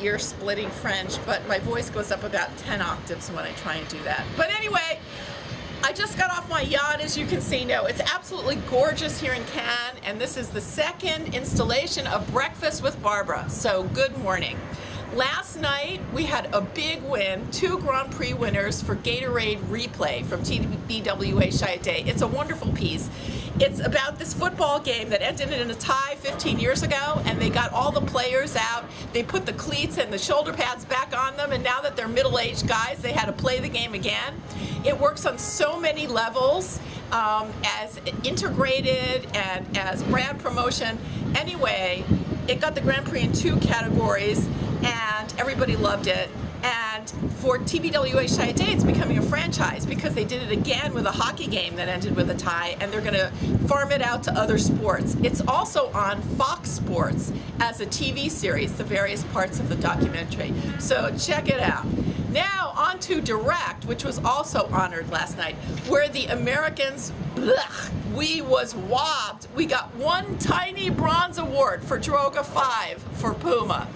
ear-splitting French, but my voice goes up about 10 octaves when I try and do that. But anyway, I just got off my yacht, as you can see now. It's absolutely gorgeous here in Cannes, and this is the second installation of Breakfast with Barbara, so good morning. Last night, we had a big win, 2 Grand Prix winners for Gatorade Replay from TBWA Chiat. It's a wonderful piece. It's about this football game that ended in a tie 15 years ago, and they got all the players out. They put the cleats and the shoulder pads back on them, and now that they're middle-aged guys, they had to play the game again. It works on so many levels, as integrated and as brand promotion. Anyway, it got the Grand Prix in 2 categories, and everybody loved it. And for TBWA Chiat, it's becoming a franchise because they did it again with a hockey game that ended with a tie, and they're going to farm it out to other sports. It's also on Fox Sports as a TV series, the various parts of the documentary. So check it out. Now on to Direct, which was also honored last night, where the Americans, we was wobbed. We got 1 tiny bronze award for Droga 5 for Puma.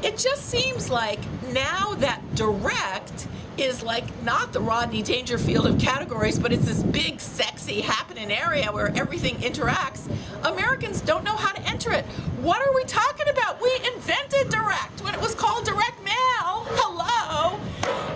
It just seems like now that Direct is like not the Rodney Dangerfield of categories, but it's this big, sexy, happening area where everything interacts. Americans don't know how to enter it. What are we talking about? We invented Direct when it was called Direct Mail. Hello.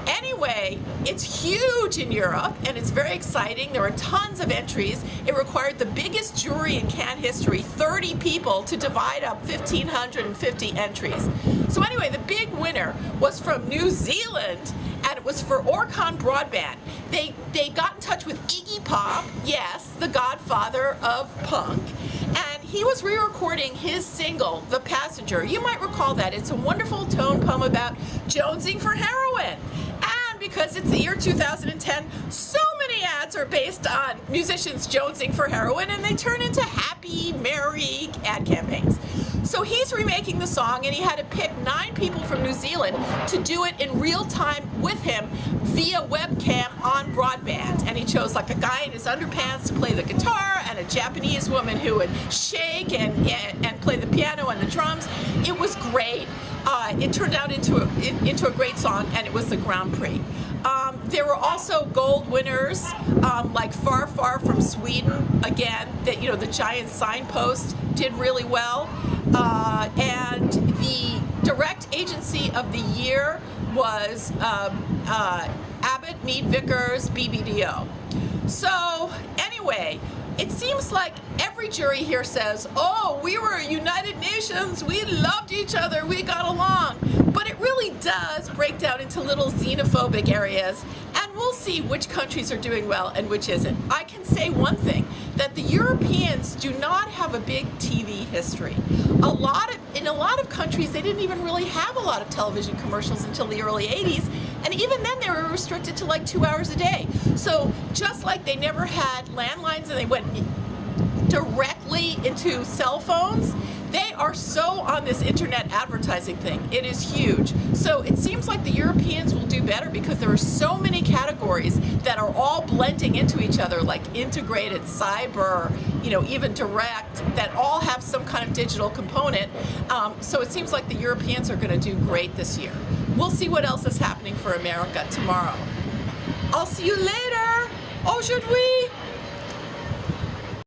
Anyway, it's huge in Europe, and it's very exciting. There are tons of entries. It required the biggest jury in Cannes history, 30 people, to divide up 1,550 entries. So anyway, the big winner was from New Zealand, and it was for Orcon Broadband. They got in touch with Iggy Pop, yes, the godfather of punk, and he was re-recording his single, The Passenger. You might recall that. It's a wonderful tone poem about jonesing for heroin. And because it's the year 2010, so many ads are based on musicians jonesing for heroin, and they turn into happy, merry ad campaigns. So he's remaking the song, and he had to pick 9 people from New Zealand to do it in real time with him via webcam on broadband. And he chose like a guy in his underpants to play the guitar, and a Japanese woman who would shake and play the piano and the drums. It was great. It turned out into a great song, and it was the Grand Prix. There were also gold winners, like Far Far from Sweden, again, that, you know, the giant signpost did really well. And the Direct Agency of the Year was Abbott, Mead Vickers, BBDO. So anyway, it seems like every jury here says, oh, we were United Nations, we loved each other, we got along. But it really does break down into little xenophobic areas, and we'll see which countries are doing well and which isn't. I can say one thing, that the Europeans do not have a big TV history. In a lot of countries, they didn't even really have a lot of television commercials until the early 80s, and even then they were restricted to like 2 hours a day. So just like they never had landlines and they went directly into cell phones, they are so on this internet advertising thing. It is huge. So it seems like the Europeans will do better because there are so many categories that are all blending into each other, like integrated, cyber, you know, even direct, that all have some kind of digital component. So it seems like the Europeans are going to do great this year. We'll see what else is happening for America tomorrow. I'll see you later. Aujourd'hui.